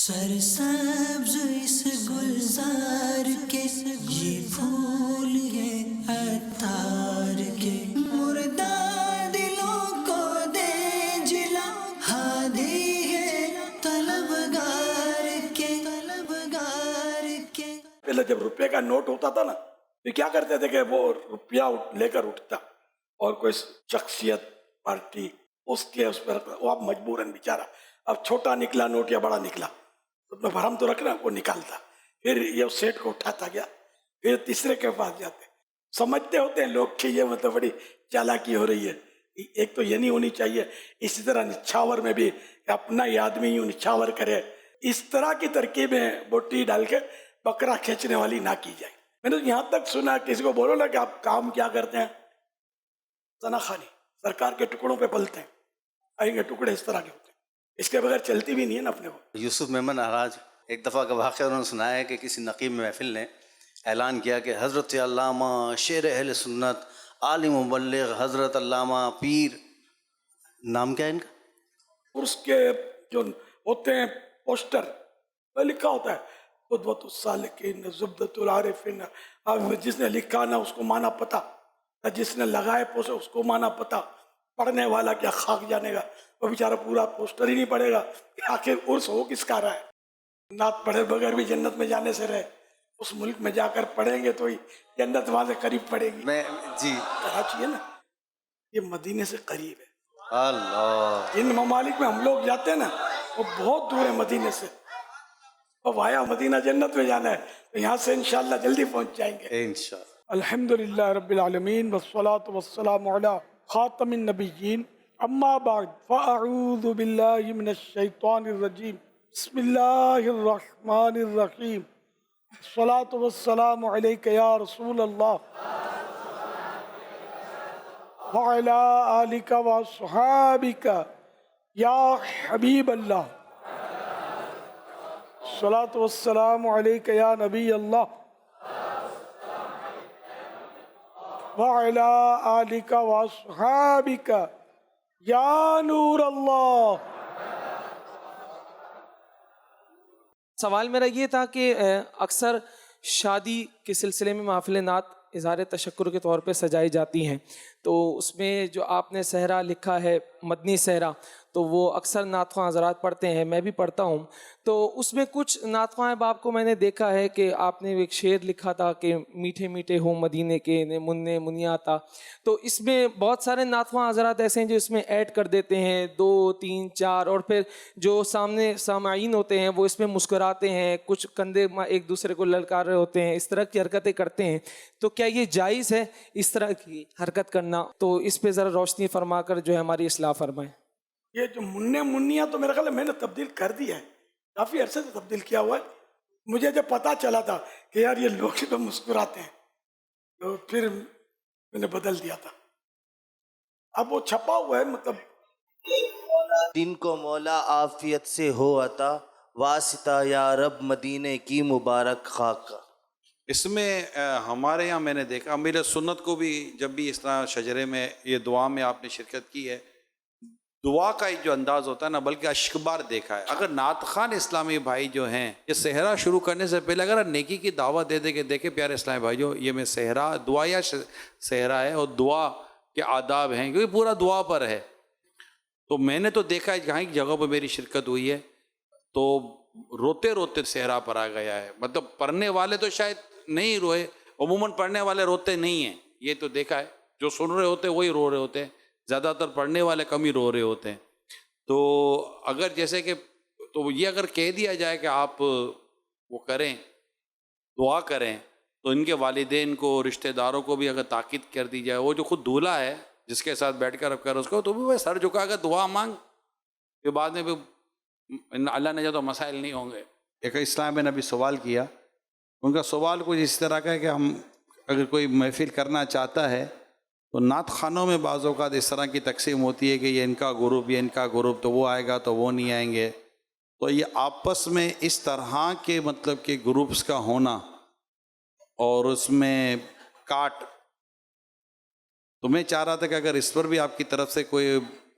سرسبز اس گلزار کے یہ پھول یہ عطار کے، مردہ دلوں کو دے جلا، ہادی ہے طلبگار کے، طلبگار کے۔ پہلے جب روپے کا نوٹ ہوتا تھا نا تو کیا کرتے تھے کہ وہ روپیہ لے کر اٹھتا اور کوئی شخصیت پارٹی اس پر رکھتا، وہ اب مجبوراً بیچارہ اب چھوٹا نکلا نوٹ یا بڑا نکلا اس میں بھرم تو رکھنا، وہ نکالتا، پھر یہ سیٹ کو اٹھاتا گیا، پھر تیسرے کے پاس جاتے۔ سمجھتے ہوتے ہیں لوگ کہ یہ مطلب بڑی چالاکی ہو رہی ہے، ایک تو یہ نہیں ہونی چاہیے۔ اسی طرح نچھاور میں بھی اپنا ہی آدمی یوں نچھاور کرے، اس طرح کی ترکیبیں بوٹی ڈال کے بکرا کھینچنے والی نہ کی جائے۔ میں نے یہاں تک سنا کسی کو بولو نا کہ آپ کام کیا کرتے ہیں، ثنا خانی سرکار کے ٹکڑوں پہ پلتے ہیں، آئیں گے ٹکڑے اس طرح کے ہوتے ہیں، اس کے بغیر چلتی بھی نہیں ہے نا اپنے کو۔ یوسف میمن احراج ایک دفعہ کا واقعہ انہوں نے سنایا ہے کہ کسی نقیب محفل نے اعلان کیا کہ حضرت علامہ شیر اہل سنت عالم مبلغ حضرت علامہ پیر، نام کیا ہے ان کا؟ اور اس کے جو ہوتے ہیں پوسٹر وہ لکھا ہوتا ہے قدوۃ السالکین زبدۃ العارفین، اب جس نے لکھا نہ اس کو مانا پتہ، جس نے لگائے پوسٹر اس کو مانا پتہ، پڑھنے والا کیا خاک جانے گا، وہ بیچارہ پورا پوسٹر ہی نہیں پڑھے گا کہ آخر عرس ہو کس کا رہا ہے۔ نعت پڑھے بغیر بھی جنت میں جانے سے رہے، اس ملک میں جا کر پڑھیں گے تو ہی جنت وہاں سے قریب پڑے گی۔ میں جی کراچی ہے نا یہ مدینے سے قریب ہے، اللہ، جن ممالک میں ہم لوگ جاتے ہیں نا وہ بہت دور ہے مدینے سے، اور وایا مدینہ جنت میں جانا ہے تو یہاں سے انشاءاللہ جلدی پہنچ جائیں گے انشاءاللہ۔ الحمدللہ رب العالمین والصلاة والسلام علی خاتم النبیین، اما بعد فاعوذ باللہ من الشیطان الرجیم، بسم اللہ الرحمن الرحیم، الصلاة والسلام علیک یا رسول اللہ وعلی آلک واصحابک یا حبیب اللہ، الصلاة والسلام علیک یا نبی اللہ وعلی آلک واصحابک یا نور اللہ۔ سوال میرا یہ تھا کہ اکثر شادی کے سلسلے میں محافل نعت اظہار تشکر کے طور پہ سجائی جاتی ہیں، تو اس میں جو آپ نے صحرا لکھا ہے مدنی صحرا، تو وہ اکثر نعت خواں حضرات پڑھتے ہیں، میں بھی پڑھتا ہوں، تو اس میں کچھ نعت خواں باپ کو میں نے دیکھا ہے کہ آپ نے ایک شعر لکھا تھا کہ میٹھے میٹھے ہوں مدینے کے منع منیا تھا، تو اس میں بہت سارے نعت خواں حضرات ایسے ہیں جو اس میں ایڈ کر دیتے ہیں 2 3 4، اور پھر جو سامنے سامعین ہوتے ہیں وہ اس میں مسکراتے ہیں، کچھ کندھے ایک دوسرے کو للکار رہے ہوتے ہیں، اس طرح کی حرکتیں کرتے ہیں، تو کیا یہ جائز ہے اس طرح کی حرکت کرنا؟ تو اس پہ ذرا روشنی فرما کر جو ہے ہماری اصلاح فرمائیں۔ یہ جو منع منیا تو میرا خیال ہے میں نے تبدیل کر دیا ہے، کافی عرصے سے تبدیل کیا ہوا ہے، مجھے جب پتا چلا تھا کہ یار یہ لوگ تو مسکراتے ہیں تو پھر میں نے بدل دیا تھا، اب وہ چھپا ہوا ہے، مطلب دن کو مولا عافیت سے ہو عطا، واسطہ یا رب مدینے کی مبارک خاک کا۔ اس میں ہمارے یہاں میں نے دیکھا، امیر سنت کو بھی جب بھی اس طرح شجرے میں یہ دعا میں آپ نے شرکت کی ہے، دعا کا ایک جو انداز ہوتا ہے نا، بلکہ اشکبار دیکھا ہے۔ اگر نعت خان اسلامی بھائی جو ہیں یہ صحرا شروع کرنے سے پہلے اگر نیکی کی دعوت دے دے کہ دیکھیں پیارے اسلامی بھائی جو یہ میں صحرا دعا یا صحرا ہے اور دعا کے آداب ہیں، کیونکہ پورا دعا پر ہے، تو میں نے تو دیکھا ہے جہاں ایک جگہ پہ میری شرکت ہوئی ہے تو روتے روتے صحرا پر آ گیا ہے، مطلب پڑھنے والے تو شاید نہیں روئے، عموماً پڑھنے والے روتے نہیں ہیں، یہ تو دیکھا ہے، جو سن رہے ہوتے وہی رو رہے ہوتے ہیں، زیادہ تر پڑھنے والے کم ہی رو رہے ہوتے ہیں۔ تو اگر جیسے کہ تو یہ اگر کہہ دیا جائے کہ آپ وہ کریں دعا کریں تو ان کے والدین کو رشتہ داروں کو بھی اگر تاکید کر دی جائے، وہ جو خود دولہا ہے جس کے ساتھ بیٹھ کر اب کر اس کو تو بھی وہ سر جھکا کر دعا مانگ، پھر بعد میں بھی اللہ نے جو مسائل نہیں ہوں گے۔ ایک اسلام نے ابھی سوال کیا، ان کا سوال کچھ اس طرح کا ہے کہ ہم اگر کوئی محفل کرنا چاہتا ہے تو نعت خانوں میں بعض اوقات اس طرح کی تقسیم ہوتی ہے کہ یہ ان کا گروپ یہ ان کا گروپ، تو وہ آئے گا تو وہ نہیں آئیں گے، تو یہ آپس میں اس طرح کے مطلب کہ گروپس کا ہونا اور اس میں کاٹ، تو میں چاہ رہا تھا کہ اگر اس پر بھی آپ کی طرف سے کوئی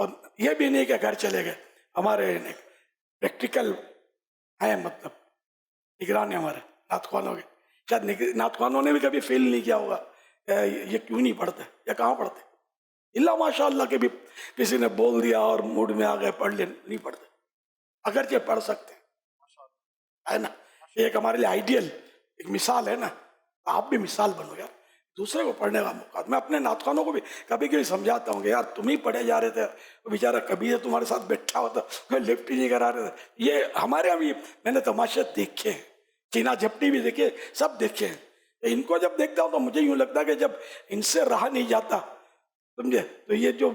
اور یہ بھی نہیں کہ گھر چلے گئے. ہمارے پریکٹیکل ہیں، مطلب نگران ہمارے نعت خوانوں کے. شاید نعت خوانوں نے بھی کبھی فیل نہیں کیا ہوگا یہ کیوں نہیں پڑھتے یا کہاں پڑھتے. اللہ ماشاء اللہ کے بھی کسی نے بول دیا اور موڈ میں آ گئے پڑھ لیں، نہیں پڑھتے، اگرچہ پڑھ سکتے ہیں، ہے نا. یہ ایک ہمارے لیے آئیڈیل ایک مثال ہے نا. آپ بھی مثال بنو یار، دوسرے کو پڑھنے کا موقع. میں اپنے نعت خوانوں کو بھی کبھی کبھی سمجھاتا ہوں کہ یار تم ہی پڑھے جا رہے تھے، وہ بیچارہ کبھی تمہارے ساتھ بیٹھا ہوتا کوئی لفٹ ہی نہیں کرا رہے تھے. یہ ہمارے یہاں بھی میں نے تماشے دیکھے ہیں، چینا جھپٹی بھی دیکھے، سب دیکھے ہیں. ان کو جب دیکھتا ہوں تو مجھے یوں لگتا ہے کہ جب ان سے رہا نہیں جاتا، سمجھے، تو یہ جو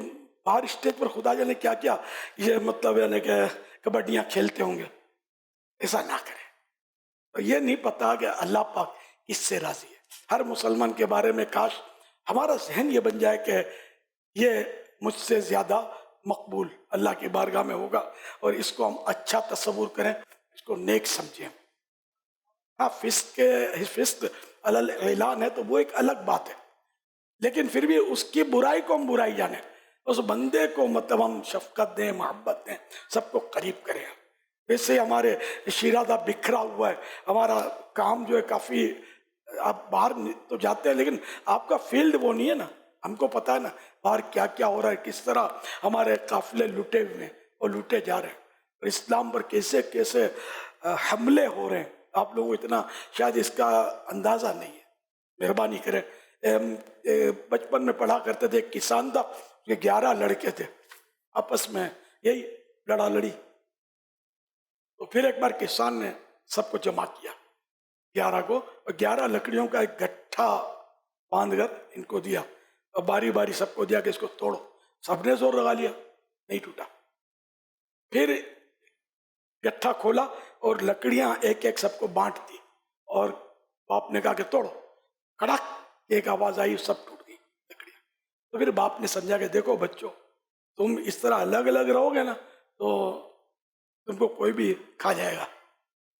باہر اسٹیج پر خدا جانے کیا کیا یہ مطلب یعنی کہ کبڈیاں کھیلتے ہوں گے، ایسا نہ کریں. تو یہ نہیں پتا کہ اللہ پاک اس سے راضی ہے. ہر مسلمان کے بارے میں کاش ہمارا ذہن یہ بن جائے کہ یہ مجھ سے زیادہ مقبول اللہ کی بارگاہ میں ہوگا، اور اس کو ہم اچھا تصور کریں، اس کو نیک سمجھیں. ہاں فسق علی اعلان ہے تو وہ ایک الگ بات ہے، لیکن پھر بھی اس کی برائی کو ہم برائی جانیں، اس بندے کو مطلب ہم شفقت دیں، محبت دیں، سب کو قریب کریں. ویسے ہمارے شیرازہ بکھرا ہوا ہے، ہمارا کام جو ہے کافی، آپ باہر تو جاتے ہیں لیکن آپ کا فیلڈ وہ نہیں ہے نا. ہم کو پتا ہے نا باہر کیا کیا ہو رہا ہے، کس طرح ہمارے قافلے لٹے ہوئے ہیں اور لوٹے جا رہے ہیں، اور اسلام پر کیسے کیسے حملے ہو رہے ہیں. آپ لوگوں کو اتنا شاید اس کا اندازہ نہیں ہے. مہربانی کریں. بچپن میں پڑھا کرتے تھے، ایک کسان تھا، 11 لڑکے تھے، آپس میں یہی لڑا لڑی. تو پھر ایک بار کسان نے سب کو جمع کیا 11 کو، اور 11 لکڑیوں کا ایک گٹھا باندھ کر ان کو دیا، اور باری باری سب کو دیا کہ اس کو توڑو. سب نے زور لگا لیا، نہیں ٹوٹا. پھر گٹھا کھولا اور لکڑیاں ایک ایک سب کو بانٹ دی، اور باپ نے کہا کہ توڑو. کڑک ایک آواز آئی، سب ٹوٹ گئی لکڑیاں. تو پھر باپ نے سمجھا کہ دیکھو بچوں، تم اس طرح الگ الگ رہو گے نا تو تم کو کوئی بھی کھا جائے گا،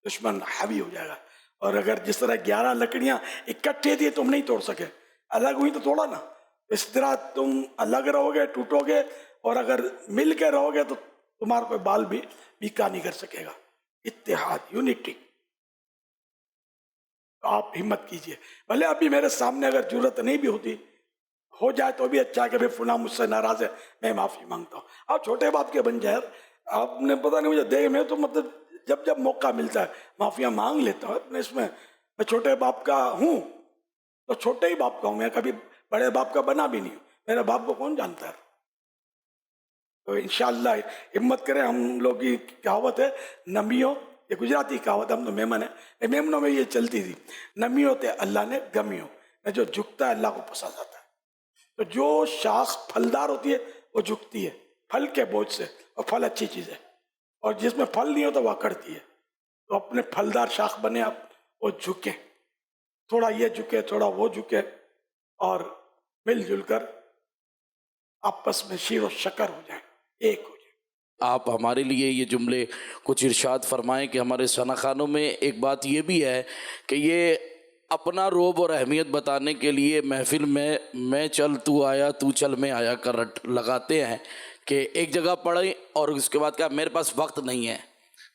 دشمن حاوی ہو جائے گا. اور اگر جس طرح 11 لکڑیاں اکٹھے تھی تم نہیں توڑ سکے، الگ ہوئی تو توڑا نا. اس طرح تم الگ رہو گے ٹوٹو گے، اور اگر مل کے رہو گے تو تمہارا کوئی بال بھی بیکا نہیں کر سکے گا. اتحاد، یونٹی. آپ ہمت کیجئے. بھلے ابھی میرے سامنے اگر ضرورت نہیں بھی ہوتی، ہو جائے تو بھی اچھا کہ فلاں مجھ سے ناراض ہے، میں معافی مانگتا ہوں. آپ چھوٹے باپ کے بن جائے. آپ نے پتہ نہیں مجھے دیکھ، میں تو مطلب جب موقع ملتا ہے معافیاں مانگ لیتا ہوں. اپنے اس میں چھوٹے باپ کا ہوں تو چھوٹے ہی باپ کا ہوں، میں کبھی بڑے باپ کا بنا بھی نہیں ہوں. میرے باپ کو کون جانتا ہے. تو انشاءاللہ ہمت کریں. ہم لوگ کی کہاوت ہے نمیوں، یہ گجراتی کہاوت، ہم تو میمن ہیں، میمنوں میں یہ چلتی تھی، نمیوں تے اللہ نے گمیوں، جو جھکتا ہے اللہ کو پسند آتا ہے. تو جو شاخ پھلدار ہوتی ہے وہ جھکتی ہے پھل کے بوجھ سے، اور پھل اچھی چیز ہے. اور جس میں پھل نہیں ہوتا وہ اکڑتی ہے. تو اپنے پھلدار شاخ بنے آپ، وہ جھکیں، تھوڑا یہ جھکے تھوڑا وہ جھکے، اور مل جل کر آپس میں شیر و شکر ہو جائیں، ایک ہو جائیں. آپ ہمارے لیے یہ جملے کچھ ارشاد فرمائیں کہ ہمارے ثنا خانوں میں ایک بات یہ بھی ہے کہ یہ اپنا روب اور اہمیت بتانے کے لیے محفل میں چل تو آیا تو چل میں آیا کا رٹ لگاتے ہیں کہ ایک جگہ پڑھیں اور اس کے بعد کہا میرے پاس وقت نہیں ہے.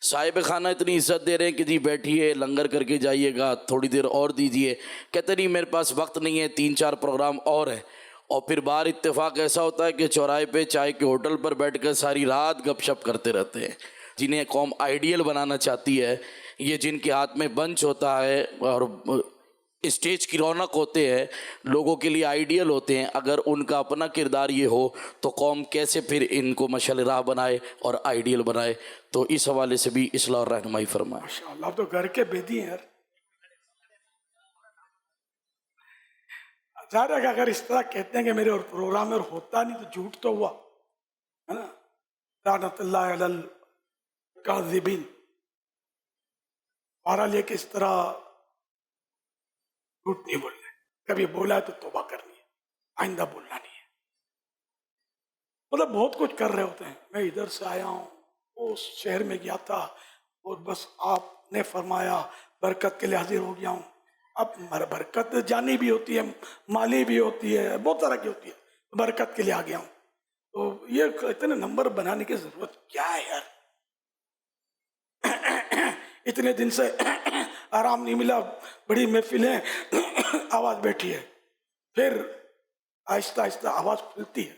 صاحب خانہ اتنی عزت دے رہے ہیں کہ جی بیٹھیے لنگر کر کے جائیے گا، تھوڑی دیر اور دیجیے، کہتے نہیں میرے پاس وقت نہیں ہے، 3-4 پروگرام اور ہیں. اور پھر باہر اتفاق ایسا ہوتا ہے کہ چوراہے پہ چائے کے ہوٹل پر بیٹھ کر ساری رات گپ شپ کرتے رہتے ہیں. جنہیں قوم آئیڈیل بنانا چاہتی ہے، یہ جن کے ہاتھ میں بنچ ہوتا ہے اور اسٹیج کی رونق ہوتے ہیں، لوگوں کے لیے آئیڈیل ہوتے ہیں، اگر ان کا اپنا کردار یہ ہو تو قوم کیسے پھر ان کو مشعل راہ بنائے اور آئیڈیل بنائے. تو اس حوالے سے بھی اصلاح اور رہنمائی فرمائیں. ماشاءاللہ آپ تو گھر کے بیدی ہیں یار. ظاہر ہے کہ اگر اس طرح کہتے ہیں کہ میرے اور پروگرام میں ہوتا نہیں تو جھوٹ تو ہوا ہے نا. لعنت اللہ علی الکاذبین. بہرحال یہ کہ اس طرح جھوٹ نہیں بولنا ہے. کبھی بولا ہے تو توبہ کرنی ہے، آئندہ بولنا نہیں ہے. مطلب بہت کچھ کر رہے ہوتے ہیں. میں ادھر سے آیا ہوں، اس شہر میں گیا تھا، اور بس آپ نے فرمایا برکت کے لیے حاضر ہو گیا ہوں. اب برکت جانی بھی ہوتی ہے، مالی بھی ہوتی ہے، بہت طرح کی ہوتی ہے. برکت کے لیے آ گیا ہوں. تو یہ اتنے نمبر بنانے کی ضرورت کیا ہے یار؟ اتنے دن سے آرام نہیں ملا، بڑی محفلیں، آواز بیٹھی ہے، پھر آہستہ آہستہ آواز کھلتی ہے.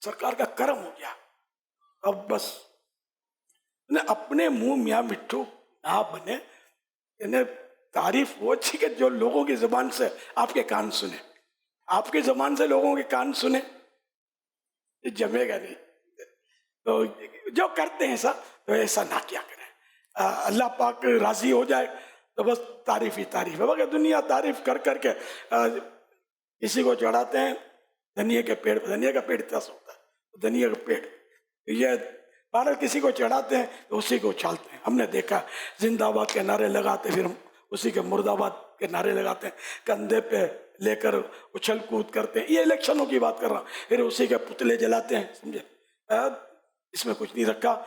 سرکار کا کرم ہو گیا. اب بس اپنے منہ میاں مٹھو نہ بنے. یعنی تعریف وہ اچھی کہ جو لوگوں کی زبان سے آپ کے کان سنے، آپ کی زبان سے لوگوں کے کان سنے، یہ جمے گا نہیں. تو جو کرتے ہیں ایسا تو ایسا نہ کیا کریں. اللہ پاک راضی ہو جائے تو بس تعریف ہی تعریف ہے. مگر دنیا تعریف کر کر کے کسی کو چڑھاتے ہیں دھنیا کے پیڑ پہ. دھنیا کا پیڑ تس ہوتا ہے، دھنیا کا پیڑ یہ بارہ کسی کو چڑھاتے ہیں تو اسی کو اچھالتے ہیں. ہم نے دیکھا زندہ آباد کے نعرے لگاتے، پھر ہم اسی کے مرد آباد کے نعرے لگاتے ہیں، کندھے پہ لے کر اچھل کود کرتے ہیں. یہ الیکشنوں کی بات کر رہا ہوں. پھر اسی کے پتلے جلاتے ہیں. سمجھے؟ اس میں کچھ نہیں رکھا.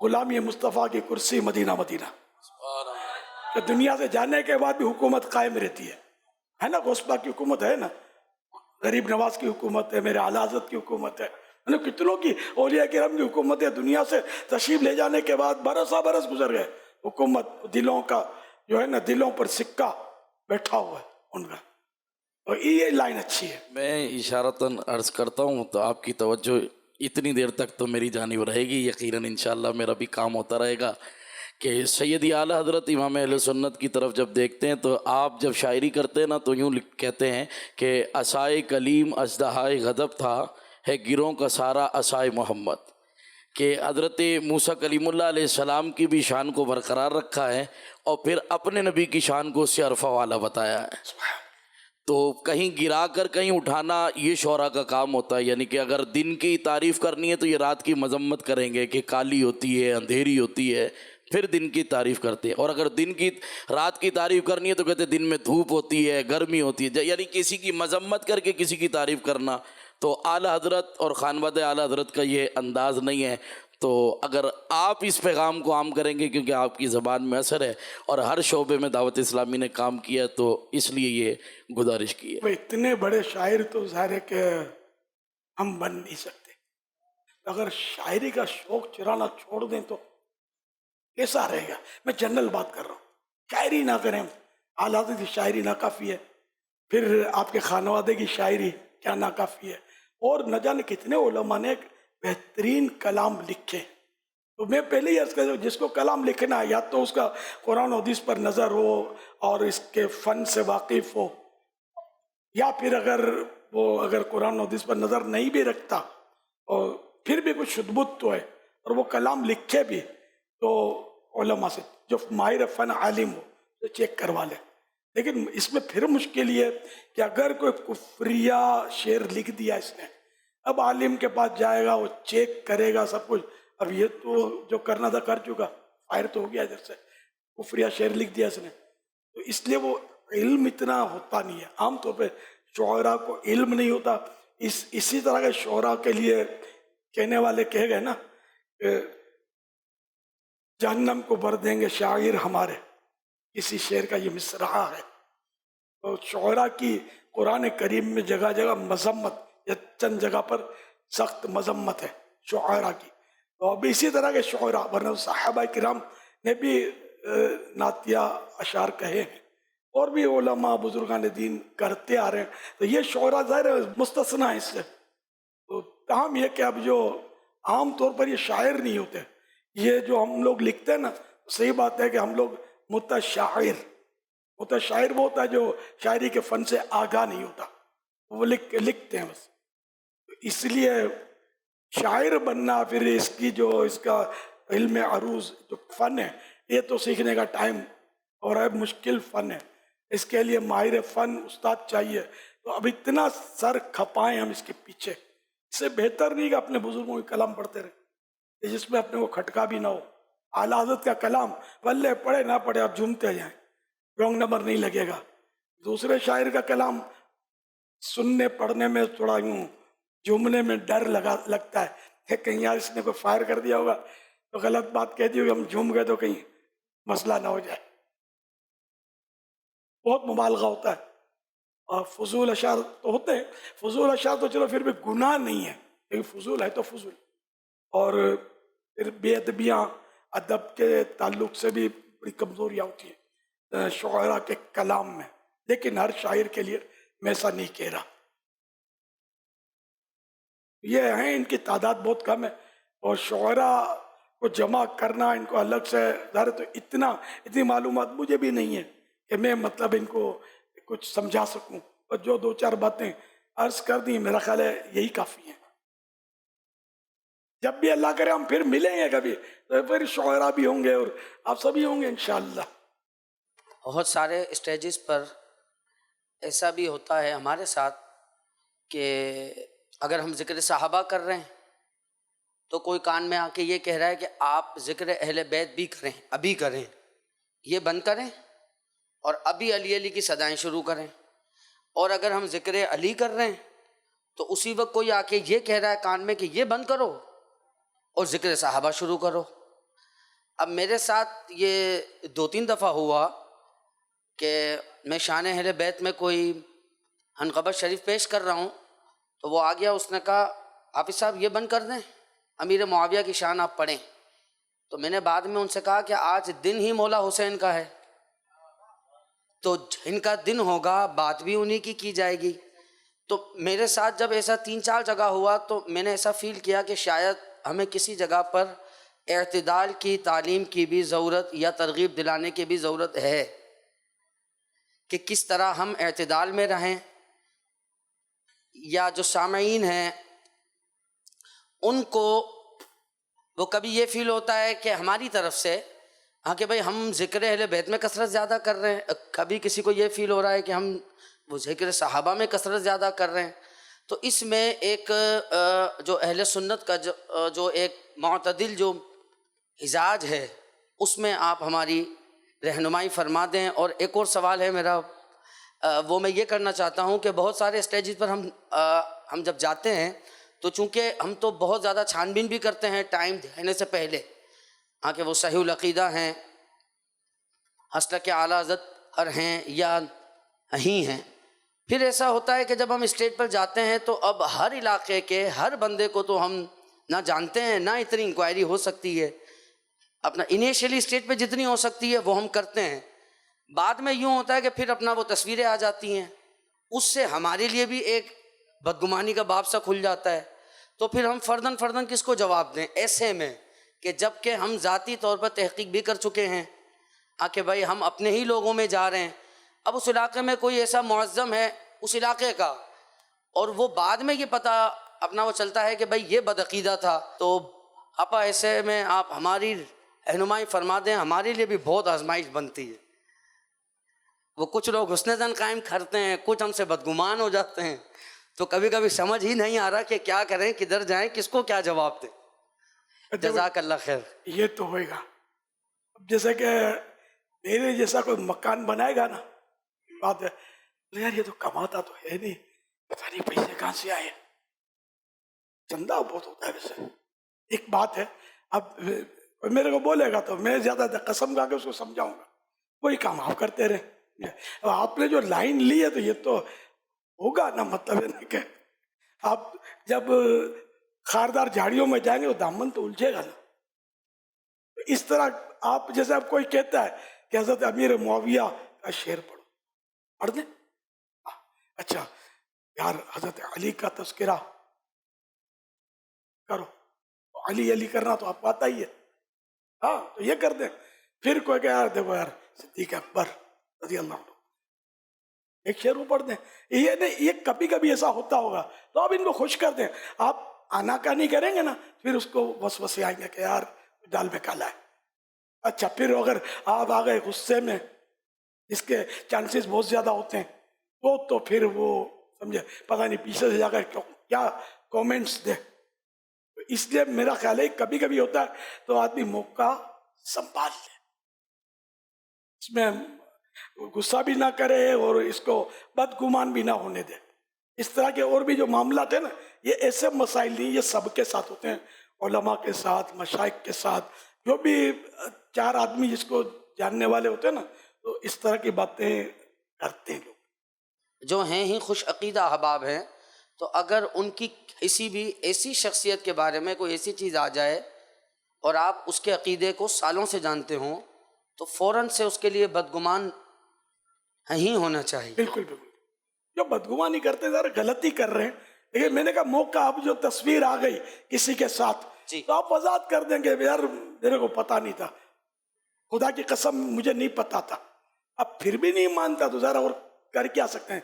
غلامی مصطفیٰ کی کرسی مدینہ مدینہ. کہ دنیا سے جانے کے بعد بھی حکومت قائم رہتی ہے نا. غوث پاک کی حکومت ہے نا، غریب نواز کی حکومت ہے، میرے اعلیٰ حضرت کی حکومت ہے، کتنوں کی اولیاء کرام کی حکومت ہے. دنیا سے تشریف لے جانے کے بعد برس گزر گئے. حکومت دلوں کا جو ہے نا، دلوں پر سکہ بیٹھا ہوا ہے ان کا. اور یہ لائن اچھی ہے. میں اشارتاً عرض کرتا ہوں تو آپ کی توجہ اتنی دیر تک تو میری جانب رہے گی. یقیناً انشاءاللہ میرا بھی کام ہوتا رہے گا کہ سیدی اعلیٰ حضرت امام اہل سنت کی طرف جب دیکھتے ہیں تو آپ جب شاعری کرتے ہیں نا تو یوں کہتے ہیں کہ عصائے کلیم اژدہائے غضب تھا، ہے گروں کا سارا عصائے محمد. کہ حضرت موسیٰ کلیم اللہ علیہ السلام کی بھی شان کو برقرار رکھا ہے اور پھر اپنے نبی کی شان کو اس سے عرفہ والا بتایا ہے. تو کہیں گرا کر کہیں اٹھانا یہ شعراء کا کام ہوتا ہے. یعنی کہ اگر دن کی تعریف کرنی ہے تو یہ رات کی مذمت کریں گے کہ کالی ہوتی ہے، اندھیری ہوتی ہے، پھر دن کی تعریف کرتے ہیں. اور اگر رات کی تعریف کرنی ہے تو کہتے ہیں دن میں دھوپ ہوتی ہے، گرمی ہوتی ہے. یعنی کسی کی مذمت کر کے کسی کی تعریف کرنا تو اعلیٰ حضرت اور خانواد اعلیٰ حضرت کا یہ انداز نہیں ہے. تو اگر آپ اس پیغام کو عام کریں گے کیونکہ آپ کی زبان میں اثر ہے اور ہر شعبے میں دعوت اسلامی نے کام کیا تو اس لیے یہ گزارش کی ہے. وہ اتنے بڑے شاعر تو ظاہر ہے کہ ہم بن نہیں سکتے. اگر شاعری کا شوق چرانا چھوڑ دیں تو کیسا رہے گا؟ میں جنرل بات کر رہا ہوں. شاعری نہ کریں، اعلیٰ حضرت کی شاعری ناکافی ہے، پھر آپ کے خانوادے کی شاعری کیا ناکافی ہے، اور نہ جانے کتنے علماء نے بہترین کلام لکھے. تو میں پہلے ہی عرض کر، جس کو کلام لکھنا یا تو اس کا قرآن و حدیث پر نظر ہو اور اس کے فن سے واقف ہو، یا پھر اگر قرآن و حدیث پر نظر نہیں بھی رکھتا اور پھر بھی کچھ شدبت تو ہے اور وہ کلام لکھے بھی تو علماء سے جو ماہر فن عالم ہو تو چیک کروا لے. لیکن اس میں پھر مشکل یہ ہے کہ اگر کوئی کفریہ شعر لکھ دیا اس نے، اب عالم کے پاس جائے گا، وہ چیک کرے گا سب کچھ. اب یہ تو جو کرنا تھا کر چکا، فائر تو ہو گیا ادھر سے. کفریہ شعر لکھ دیا اس نے، تو اس لیے وہ علم اتنا ہوتا نہیں ہے. عام طور پہ شعراء کو علم نہیں ہوتا. اسی طرح کے شعراء کے لیے کہنے والے کہہ گئے نا کہ جہنم کو بھر دیں گے شاعر ہمارے، کسی شعر کا یہ مصرعہ ہے. تو شعراء کی قرآن کریم میں جگہ جگہ مذمت، یا چند جگہ پر سخت مذمت ہے شعراء کی. اور اب اسی طرح کے شعراء، ورنہ صحابہ کرام نے بھی نعتیہ اشعار کہے ہیں اور بھی علماء بزرگان دین کرتے آ رہے ہیں. تو یہ شعراء ظاہر ہے مستثنیٰ ہے اس سے. تو تاہم یہ کہ اب جو عام طور پر یہ شاعر نہیں ہوتے، یہ جو ہم لوگ لکھتے ہیں نا، صحیح بات ہے کہ ہم لوگ متشاعر وہ ہوتا ہے جو شاعری کے فن سے آگاہ نہیں ہوتا، وہ لکھتے ہیں بس. اس لیے شاعر بننا، پھر اس کا علم عروض جو فن ہے، یہ تو سیکھنے کا ٹائم اور ہے مشکل فن ہے. اس کے لیے ماہر فن استاد چاہیے. تو اب اتنا سر کھپائیں ہم اس کے پیچھے، اس سے بہتر نہیں کہ اپنے بزرگوں کے کلام پڑھتے رہے جس میں اپنے کو کھٹکا بھی نہ ہو. اعلیٰ حضرت کا کلام بلے پڑھے نہ پڑھے آپ جھومتے جائیں، رانگ نمبر نہیں لگے گا. دوسرے شاعر کا کلام سننے پڑھنے میں تھوڑا یوں جھومنے میں ڈر لگتا ہے کہ کہیں یار اس نے کوئی فائر کر دیا ہوگا تو غلط بات کہہ دی ہوگی، ہم جھوم گئے تو کہیں مسئلہ نہ ہو جائے. بہت مبالغہ ہوتا ہے. اور فضول اشعار تو ہوتے ہیں، فضول اشعار تو چلو پھر بھی گناہ نہیں ہے، لیکن فضول ہے تو فضول. اور پھر بے ادبیاں ادب کے تعلق سے بھی بڑی کمزوریاں ہوتی ہیں شعراء کے کلام میں. لیکن ہر شاعر کے لیے میں ایسا نہیں کہہ رہا. یہ ہیں ان کی تعداد بہت کم ہے اور شعراء کو جمع کرنا ان کو الگ سے ظاہر تو اتنی معلومات مجھے بھی نہیں ہے کہ میں مطلب ان کو کچھ سمجھا سکوں. اور جو دو چار باتیں عرض کر دی میرا خیال ہے یہی کافی ہیں. جب بھی اللہ کرے ہم پھر ملیں گے کبھی تو پھر شعراء بھی ہوں گے اور آپ سبھی ہوں گے انشاءاللہ. بہت سارے اسٹیجز پر ایسا بھی ہوتا ہے ہمارے ساتھ کہ اگر ہم ذکر صحابہ کر رہے ہیں تو کوئی کان میں آ کے یہ کہہ رہا ہے کہ آپ ذکر اہل بیت بھی کریں، ابھی کریں، یہ بند کریں اور ابھی علی علی کی صدائیں شروع کریں. اور اگر ہم ذکر علی کر رہے ہیں تو اسی وقت کوئی آ کے یہ کہہ رہا ہے کان میں کہ یہ بند کرو اور ذکر صحابہ شروع کرو. اب میرے ساتھ یہ 2-3 دفعہ ہوا کہ میں شان اہل بیت میں کوئی عنقبت شریف پیش کر رہا ہوں تو وہ آ گیا، اس نے کہا حافظ صاحب یہ بند کر دیں، امیر معاویہ کی شان آپ پڑھیں. تو میں نے بعد میں ان سے کہا کہ آج دن ہی مولا حسین کا ہے تو ان کا دن ہوگا، بات بھی انہی کی جائے گی. تو میرے ساتھ جب ایسا 3-4 جگہ ہوا تو میں نے ایسا فیل کیا کہ شاید ہمیں کسی جگہ پر اعتدال کی تعلیم کی بھی ضرورت یا ترغیب دلانے کی بھی ضرورت ہے کہ کس طرح ہم اعتدال میں رہیں، یا جو سامعین ہیں ان کو وہ کبھی یہ فیل ہوتا ہے کہ ہماری طرف سے ہاں کہ بھئی ہم ذکر اہل بیت میں کثرت زیادہ کر رہے ہیں، کبھی کسی کو یہ فیل ہو رہا ہے کہ ہم وہ ذکر صحابہ میں کثرت زیادہ کر رہے ہیں. تو اس میں ایک جو اہل سنت کا جو ایک معتدل جو مزاج ہے اس میں آپ ہماری رہنمائی فرما دیں. اور ایک اور سوال ہے میرا، وہ میں یہ کرنا چاہتا ہوں کہ بہت سارے اسٹیجز پر ہم جب جاتے ہیں تو چونکہ ہم تو بہت زیادہ چھان بین بھی کرتے ہیں ٹائم دینے سے پہلے، ہاں کہ وہ صحیح العقیدہ ہیں، مسلک اعلیٰ حضرت ہیں یا نہیں ہیں. پھر ایسا ہوتا ہے کہ جب ہم اسٹیج پر جاتے ہیں تو اب ہر علاقے کے ہر بندے کو تو ہم نہ جانتے ہیں، نہ اتنی انکوائری ہو سکتی ہے. اپنا انیشیلی اسٹیج پہ جتنی ہو سکتی ہے وہ ہم کرتے ہیں. بعد میں یوں ہوتا ہے کہ پھر اپنا وہ تصویریں آ جاتی ہیں، اس سے ہمارے لیے بھی ایک بدگمانی کا باب سا کھل جاتا ہے. تو پھر ہم فرداً کس کو جواب دیں ایسے میں کہ جب کہ ہم ذاتی طور پر تحقیق بھی کر چکے ہیں کہ بھائی ہم اپنے ہی لوگوں میں جا رہے ہیں. اب اس علاقے میں کوئی ایسا معظم ہے اس علاقے کا اور وہ بعد میں یہ پتہ اپنا وہ چلتا ہے کہ بھائی یہ بدعقیدہ تھا، تو اپا ایسے میں آپ ہماری رہنمائی فرما دیں. ہمارے لیے بھی بہت آزمائش بنتی ہے. وہ کچھ لوگ حسن ظن قائم کرتے ہیں، کچھ ہم سے بدگمان ہو جاتے ہیں، تو کبھی کبھی سمجھ ہی نہیں آ رہا کہ کیا کریں، کدھر جائیں، کس کو کیا جواب دیں. جزاک اللہ خیر. یہ تو ہوئے گا. اب جیسے کہ میرے جیسا کوئی مکان بنائے گا نا، بات ہے یار یہ تو کماتا تو ہے نہیں، پتہ نہیں پیسے کہاں سے آئے، چندہ بہت ہوتا ہے. ویسے ایک بات ہے، اب میرے کو بولے گا تو میں زیادہ قسم کھا کے اس کو سمجھاؤں گا، وہی کام آپ کرتے رہے. آپ نے جو لائن لی ہے تو یہ تو ہوگا نا، مطلب ہے نا کہ آپ جب خاردار جھاڑیوں میں جائیں گے تو دامن تو الجھے گا نا. اس طرح آپ جیسے اب کوئی کہتا ہے کہ حضرت امیر معاویہ کا شعر پڑھو، پڑھ دیں. اچھا یار حضرت علی کا تذکرہ کرو، علی علی کرنا تو آپ کو آتا ہی ہے، ہاں تو یہ کر دیں. پھر کوئی کہ یار دیکھو یار صدیق اکبر رضی اللہ عنہ ایک شعر وہ پڑھ دیں. یہ نہیں، یہ کبھی کبھی ایسا ہوتا ہوگا تو آپ ان کو خوش کر دیں. آپ آناکانی کریں گے نا پھر اس کو وسوسے آئیں گے کہ یار دال میں کالا ہے. اچھا پھر اگر آپ آ گئے غصے میں، اس کے چانسز بہت زیادہ ہوتے ہیں، تو پھر وہ سمجھے پتہ نہیں پیچھے سے جا کر کیا کومنٹس دے. اس لیے میرا خیال ہے کبھی کبھی ہوتا ہے تو آدمی موقع سنبھال لے، اس میں غصہ بھی نہ کرے اور اس کو بدگمان بھی نہ ہونے دے. اس طرح کے اور بھی جو معاملات ہیں نا، یہ ایسے مسائل نہیں، یہ سب کے ساتھ ہوتے ہیں، علماء کے ساتھ، مشائخ کے ساتھ، جو بھی 4 آدمی جس کو جاننے والے ہوتے ہیں نا، تو اس طرح کی باتیں کرتے ہیں لوگ. جو ہیں ہی خوش عقیدہ احباب ہیں تو اگر ان کی کسی بھی ایسی شخصیت کے بارے میں کوئی ایسی چیز آ جائے اور آپ اس کے عقیدے کو سالوں سے جانتے ہوں تو فوراً سے اس کے لیے بدگمان ہی ہونا چاہیے. بالکل بالکل. جو بدگمانی کرتے ہیں ذرا غلطی کر رہے ہیں. لیکن میں نے کہا موقع اب جو تصویر آ گئی کسی کے ساتھ جی. تو آپ وضاحت کر دیں گے یار میرے کو پتا نہیں تھا, خدا کی قسم مجھے نہیں پتا تھا. اب پھر بھی نہیں مانتا تو ذرا اور کر کیا سکتے ہیں,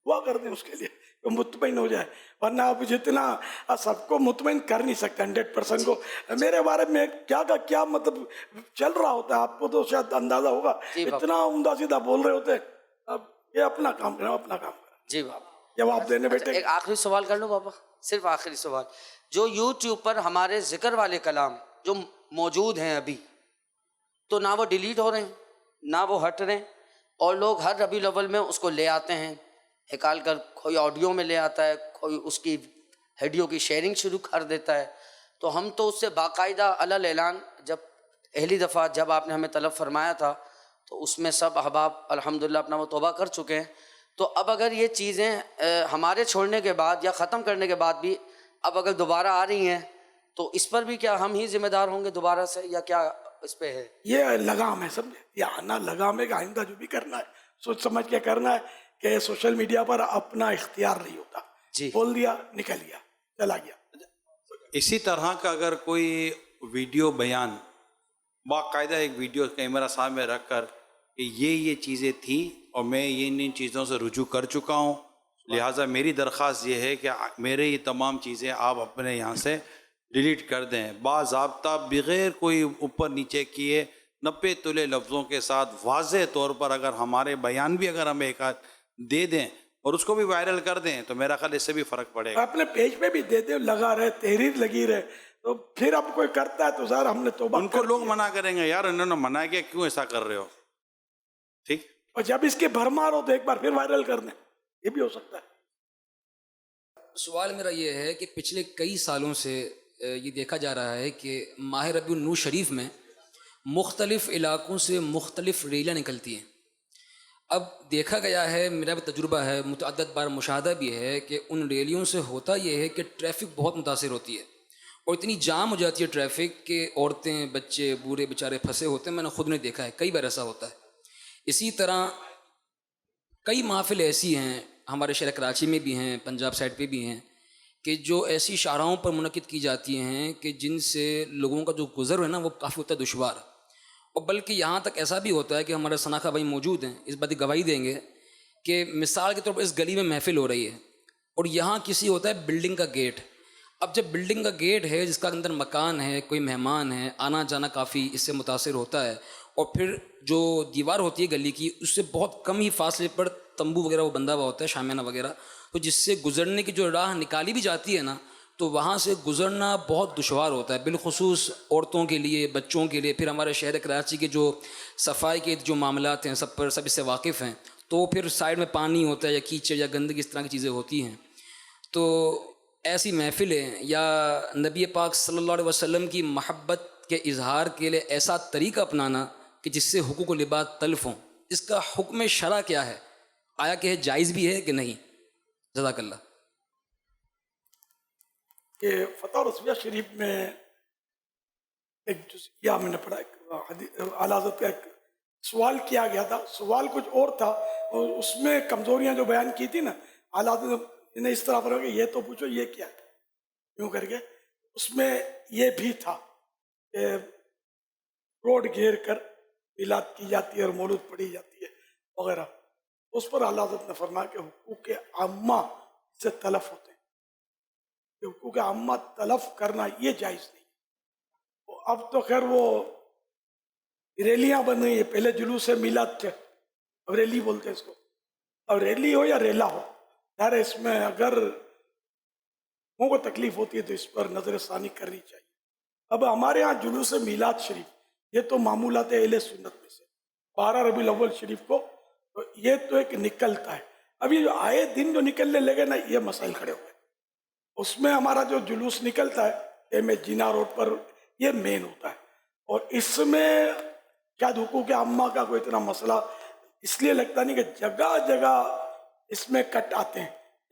دعا کر دیں اس کے لیے تو مطمئن ہو جائے. ورنہ آپ جتنا سب کو مطمئن کر نہیں سکتے 100% کو. میرے بارے میں کیا مطلب چل رہا ہوتا ہے آپ کو تو شاید اندازہ ہوگا. اتنا عمدہ سیدھا بول رہے ہوتے. اب یہ اپنا کام کریں, اپنا کام کریں. جی بابا, جواب دینے بیٹے. ایک آخری سوال کر لو بابا, صرف آخری سوال. جو یوٹیوب پر ہمارے ذکر والے کلام جو موجود ہیں ابھی, تو نہ وہ ڈیلیٹ ہو رہے ہیں نہ وہ ہٹ رہے ہیں, اور لوگ ہر ربیع الاول میں اس کو لے آتے ہیں نکال کر, کوئی آڈیو میں لے آتا ہے, کوئی اس کی ویڈیو کی شیئرنگ شروع کر دیتا ہے. تو ہم تو اس سے باقاعدہ علی اعلان جب پہلی دفعہ جب آپ نے ہمیں طلب فرمایا تھا تو اس میں سب احباب الحمدللہ اپنا وہ توبہ کر چکے ہیں. تو اب اگر یہ چیزیں ہمارے چھوڑنے کے بعد یا ختم کرنے کے بعد بھی اب اگر دوبارہ آ رہی ہیں تو اس پر بھی کیا ہم ہی ذمہ دار ہوں گے دوبارہ سے, یا کیا اس پہ ہے؟ یہ لگام ہے, سمجھے, یہ آنا لگام ہے کہ آئندہ جو بھی کرنا ہے سوچ سمجھ کے کرنا ہے کہ سوشل میڈیا پر اپنا اختیار نہیں ہوتا. جی. بول دیا نکل گیا چلا گیا. اسی طرح کا اگر کوئی ویڈیو بیان باقاعدہ ایک ویڈیو کیمرہ سامنے رکھ کر کہ یہ چیزیں تھیں اور میں ان چیزوں سے رجوع کر چکا ہوں, لہٰذا میری درخواست یہ ہے کہ میرے یہ تمام چیزیں آپ اپنے یہاں سے ڈیلیٹ کر دیں, باضابطہ بغیر کوئی اوپر نیچے کیے 90 تلے لفظوں کے ساتھ واضح طور پر اگر ہمارے بیان بھی اگر ہم ایک آدھ دے دیں اور اس کو بھی وائرل کر دیں تو میرا خیال اس سے بھی فرق پڑے گا. اپنے پیج پہ بھی دے دیں, لگا رہے, تحریر لگی رہے, تو پھر اب کوئی کرتا ہے تو ذرا ہم نے توبہ ان کو لوگ منع کریں گے, یار انہوں نے منع کیا کیوں ایسا کر رہے ہو, ٹھیک. اور جب اس کی بھرمار ہو تو ایک بار پھر وائرل کر دیں, یہ بھی ہو سکتا ہے. سوال میرا یہ ہے کہ پچھلے کئی سالوں سے یہ دیکھا جا رہا ہے کہ ماہ ربیع النور شریف میں مختلف علاقوں سے مختلف ریلیاں نکلتی ہیں. اب دیکھا گیا ہے, میرا بھی تجربہ ہے, متعدد بار مشاہدہ بھی ہے کہ ان ریلیوں سے ہوتا یہ ہے کہ ٹریفک بہت متاثر ہوتی ہے اور اتنی جام ہو جاتی ہے ٹریفک کہ عورتیں بچے بوڑھے بیچارے پھنسے ہوتے ہیں. میں نے خود نے دیکھا ہے, کئی بار ایسا ہوتا ہے. اسی طرح کئی محافل ایسی ہیں ہمارے شہر کراچی میں بھی ہیں, پنجاب سائڈ پہ بھی ہیں, کہ جو ایسی شاہراہوں پر منعقد کی جاتی ہیں کہ جن سے لوگوں کا جو گزر ہے نا وہ کافی ہوتا ہے دشوار. اور بلکہ یہاں تک ایسا بھی ہوتا ہے کہ ہمارے سناخہ بھائی موجود ہیں, اس بات کی گواہی دیں گے کہ مثال کے طور پر اس گلی میں محفل ہو رہی ہے اور یہاں کسی ہوتا ہے بلڈنگ کا گیٹ. اب جب بلڈنگ کا گیٹ ہے جس کا اندر مکان ہے, کوئی مہمان ہے, آنا جانا کافی اس سے متاثر ہوتا ہے, اور پھر جو دیوار ہوتی ہے گلی کی اس سے بہت کم ہی فاصلے پر تمبو وغیرہ وہ بندھا ہوا ہوتا ہے, شامیانہ وغیرہ, تو جس سے گزرنے کی جو راہ نکالی بھی جاتی ہے نا تو وہاں سے گزرنا بہت دشوار ہوتا ہے, بالخصوص عورتوں کے لیے, بچوں کے لیے. پھر ہمارے شہر کراچی کے جو صفائی کے جو معاملات ہیں سب اس سے واقف ہیں, تو پھر سائڈ میں پانی ہوتا ہے یا کیچڑ یا گندگی اس طرح کی چیزیں ہوتی ہیں. تو ایسی محفلیں یا نبی پاک صلی اللہ علیہ وسلم کی محبت کے اظہار کے لیے ایسا طریقہ اپنانا کہ جس سے حقوق و لباس تلف ہوں, اس کا حکم شرع کیا ہے؟ آیا کہ جائز بھی ہے کہ نہیں؟ جزاک اللہ. کہ فتح رسویہ شریف میں ایک جزیہ میں نے پڑھا, اعلیٰ حضرت کا ایک سوال کیا گیا تھا, سوال کچھ اور تھا اور اس میں کمزوریاں جو بیان کی تھی نا اعلیٰ حضرت نے اس طرح فرمایا کہ یہ تو پوچھو یہ کیا ہے کیوں کر کے. اس میں یہ بھی تھا کہ روڈ گھیر کر میلاد کی جاتی ہے اور مولود پڑھی جاتی ہے وغیرہ. اس پر اعلیٰ حضرت نے فرمایا کہ حقوق عامہ سے تلف ہوتے ہیں, کہ حقوق عامہ تلف کرنا یہ جائز نہیں. اب تو خیر وہ ریلیاں بن گئی ہیں, پہلے جلوس میلاد تھے, اب ریلی بولتے ہیں اس کو. اب ریلی ہو یا ریلا ہو, یار اس میں اگر لوگوں کو تکلیف ہوتی ہے تو اس پر نظر ثانی کرنی چاہیے. اب ہمارے ہاں جلوس میلاد شریف یہ تو معمولات اہل سنت میں سے 12 ربیع الاول شریف کو تو یہ تو ایک نکلتا ہے. ابھی جو آئے دن جو نکلنے لگے نا یہ مسائل کھڑے ہوئے. اس میں ہمارا جو جلوس نکلتا ہے میں جینا روڈ پر یہ مین ہوتا ہے, اور اس میں شاید حقوق عامہ کا کوئی اتنا مسئلہ اس لیے لگتا نہیں کہ جگہ جگہ اس میں کٹ آتے ہیں.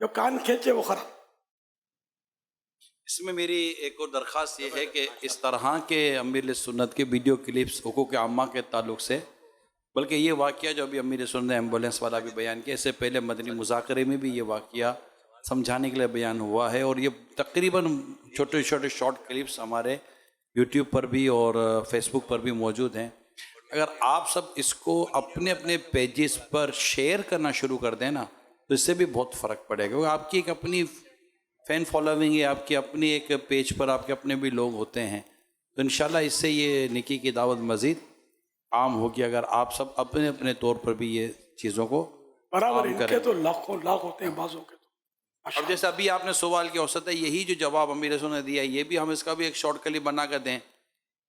جو کان کھینچے وہ خراب. اس میں میری ایک اور درخواست یہ ہے کہ اس طرح کے امیر سنت کے ویڈیو کلپس حقوق عامہ کے تعلق سے، بلکہ یہ واقعہ جو ابھی امیر سنت نے ایمبولینس والا بھی بیان کیا، اس سے پہلے مدنی مذاکرے میں بھی یہ واقعہ سمجھانے کے لیے بیان ہوا ہے، اور یہ تقریباً چھوٹے چھوٹے شارٹ کلپس ہمارے یوٹیوب پر بھی اور فیس بک پر بھی موجود ہیں. اگر آپ سب اس کو اپنے اپنے پیجز پر شیئر کرنا شروع کر دیں نا تو اس سے بھی بہت فرق پڑے گا، کیونکہ آپ کی ایک اپنی فین فالوونگ ہے، آپ کی اپنی ایک پیج پر آپ کے اپنے بھی لوگ ہوتے ہیں، تو انشاءاللہ اس سے یہ نکی کی دعوت مزید عام ہوگی اگر آپ سب اپنے اپنے طور پر بھی یہ چیزوں کو برابر. عام ان کریں. کے تو لاکھوں لاکھ ہوتے ہیں، بعضوں کے تو. اب جیسے ابھی آپ نے سوال کیا اوسط ہے، یہی جو جواب امیر سنت نے دیا یہ بھی ہم اس کا بھی ایک شارٹ کلپ بنا کر دیں،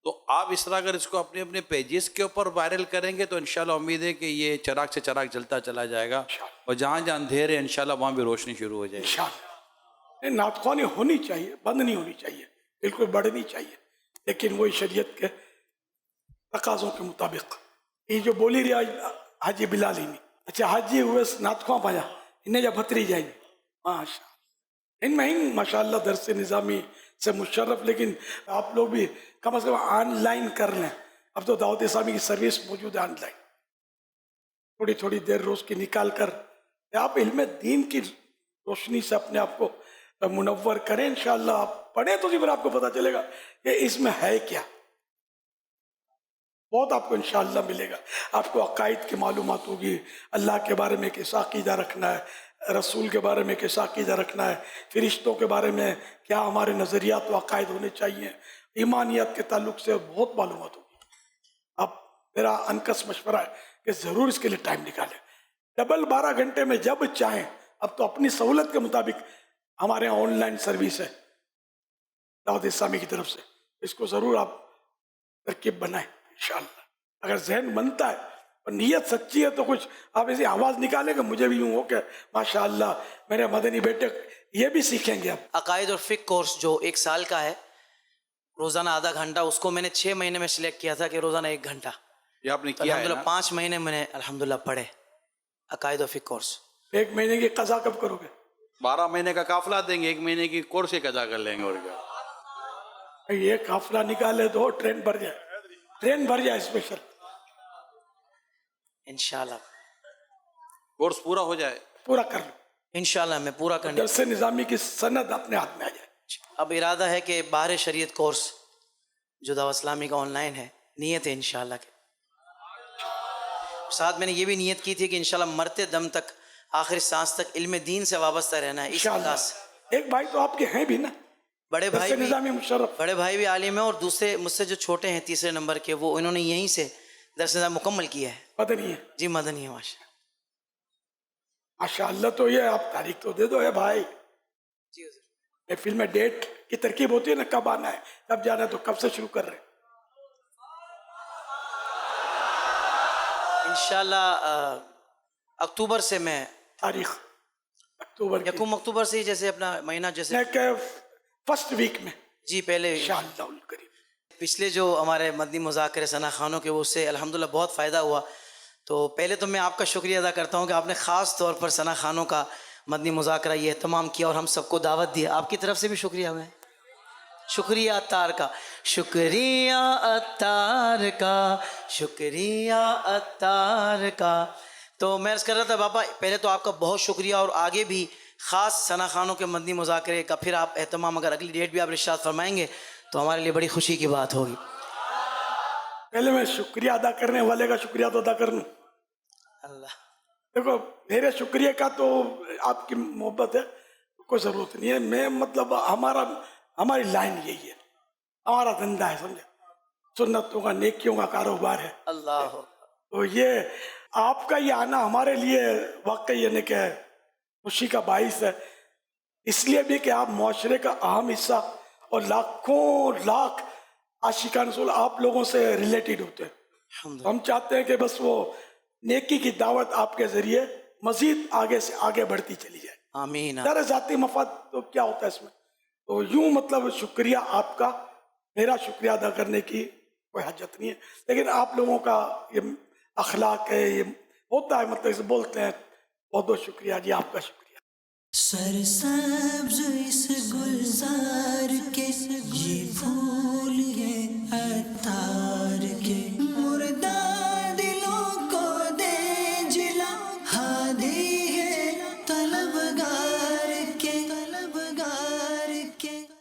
تو آپ اس طرح اگر اس کو اپنے اپنے پیجز کے اوپر وائرل کریں گے تو انشاءاللہ امید ہے کہ یہ چراغ سے چراغ جلتا چلا جائے گا، اور جہاں جہاں اندھیر ہے انشاءاللہ وہاں بھی روشنی شروع ہو جائے گی. انشاءاللہ نعت خوانی ہونی چاہیے، بند نہیں ہونی چاہیے، بالکل بڑھنی چاہیے، لیکن وہی شریعت کے تقاضوں کے مطابق. یہ جو بولی رہا حاجی بلالی نے، اچھا حاجی ہوئے نعت خواں پایا انہیں جب بھتری جائیں گے ماشاء ان میں ماشاءاللہ درس نظامی سے مشرف. لیکن آپ لوگ بھی کم از کم آن لائن کر لیں. اب تو دعوت اسلامی کی سروس موجود ہے آن لائن، تھوڑی تھوڑی دیر روز کی نکال کر آپ علم دین کی روشنی سے اپنے آپ کو منور کریں. انشاءاللہ آپ پڑھیں تو پھر آپ کو پتہ چلے گا کہ اس میں ہے کیا. بہت آپ کو انشاءاللہ ملے گا. آپ کو عقائد کی معلومات ہوگی، اللہ کے بارے میں کیسا عقیدہ رکھنا ہے، رسول کے بارے میں کیسا عقیدہ رکھنا ہے، فرشتوں کے بارے میں کیا ہمارے نظریات و عقائد ہونے چاہیے، ایمانیات کے تعلق سے بہت معلومات ہوگی. اب میرا انکس مشورہ ہے کہ ضرور اس کے لیے ٹائم نکالیں. ڈبل 12 گھنٹے میں جب چاہیں. اب تو اپنی سہولت کے مطابق ہمارے یہاں آن لائن سروس ہے دعوت اسلامی کی طرف سے، اس کو ضرور آپ ترکیب بنائیں انشاءاللہ. اگر ذہن بنتا ہے اور نیت سچی ہے تو کچھ آپ ایسی آواز نکالیں کہ مجھے بھی یوں ہو کہ ماشاءاللہ میرے مدنی بیٹے یہ بھی سیکھیں گے. اب عقائد اور فقہ کورس جو 1 سال کا ہے، روزانہ آدھا گھنٹہ، اس کو میں نے 6 مہینے میں سلیکٹ کیا تھا کہ روزانہ 1 گھنٹہ. یہ آپ نے کیا ہے الحمدللہ نا؟ 5 مہینے میں نے الحمدللہ پڑھے عقائد اور فقہ کورس. 1 مہینے کی قضا کب کرو گے؟ 12 مہینے کا قافلہ دیں گے، 1 مہینے کی کورس ہی قضا کر لیں گے. اور کیا یہ قافلہ نکالے تو ٹرین بھر جائے، ٹرین بھر جائے اسپیشل. انشاءاللہ کورس پورا ہو جائے. پورا کر لو، انشاءاللہ میں پورا کرنے. درس نظامی کی سند اپنے ہاتھ میں آ جائے. اب ارادہ ہے کہ باہر شریعت کورس جو دعوت اسلامی کا آن لائن ہے، نیت ہے انشاءاللہ کہ ساتھ میں نے یہ بھی نیت کی تھی کہ انشاءاللہ مرتے دم تک آخری سانس تک علم دین سے وابستہ رہنا ہے. اس انشاءاللہ. انداز سے ایک بھائی تو آپ کے ہیں بھی نا، بڑے درس بھائی بھی نظامی مشرف. بڑے بھائی بھی عالم ہیں، اور دوسرے مجھ سے جو چھوٹے ہیں 3 نمبر کے، وہ انہوں نے یہیں سے درس نظام مکمل کیا ہے. مدنی ہے جی مدنی ہے ماشاء ماشاءاللہ. تو یہ آپ تاریخ تو دے دو ہے بھائی. جی حضور. محفل میں ڈیٹ کی ترکیب ہوتی ہے نا، کب آنا ہے کب جانا ہے، تو کب سے شروع کر رہے ہیں؟ انشاءاللہ اکتوبر سے میں، تاریخ اکتوبر کی 1 اکتوبر سے ہی جیسے اپنا مہینہ جیسے فرسٹ ویک میں جی پہلے انشاءاللہ الکریم. پچھلے جو ہمارے مدنی مذاکرے ثنا خانوں کے، وہ اس سے الحمدللہ بہت فائدہ ہوا. تو پہلے تو میں آپ کا شکریہ ادا کرتا ہوں کہ آپ نے خاص طور پر ثنا خانوں کا مدنی مذاکرہ یہ اہتمام کیا اور ہم سب کو دعوت دی. آپ کی طرف سے بھی شکریہ. میں شکریہ عطار کا، شکریہ عطار کا، شکریہ عطار کا. تو میں عرض کر رہا تھا باپا، پہلے تو آپ کا بہت شکریہ، اور آگے بھی خاص ثنا خانوں کے مدنی مذاکرے کا پھر آپ اہتمام، اگر اگلی ڈیٹ بھی آپ ارشاد فرمائیں گے تو ہمارے لیے بڑی خوشی کی بات ہوگی. پہلے میں شکریہ ادا کرنے والے کا شکریہ تو ادا کر لوں. اللہ دیکھو میرے شکریہ کا تو آپ کی محبت ہے، کوئی ضرورت نہیں ہے. میں مطلب ہماری لائن یہی ہے، ہمارا دھندا ہے، سمجھے، سنتوں کا نیکیوں کا کاروبار ہے. اللہ. تو یہ آپ کا یہ آنا ہمارے لیے واقعی یعنی کہ خوشی کا باعث ہے، اس لیے بھی کہ آپ معاشرے کا اہم حصہ اور لاکھوں لاکھ عاشقان رسول آپ لوگوں سے ریلیٹڈ ہوتے ہیں. ہم چاہتے ہیں کہ بس وہ نیکی کی دعوت آپ کے ذریعے مزید آگے سے آگے بڑھتی چلی جائے. آمین. در ذاتی مفاد تو کیا ہوتا ہے اس میں. تو یوں مطلب شکریہ آپ کا، میرا شکریہ ادا کرنے کی کوئی حاجت نہیں ہے، لیکن آپ لوگوں کا یہ اخلاق ہے، یہ ہوتا ہے، مطلب اسے بولتے ہیں. بہت بہت شکریہ جی، آپ کا شکریہ. سرسبز اس گلزار کے یہ پھول یہ عطار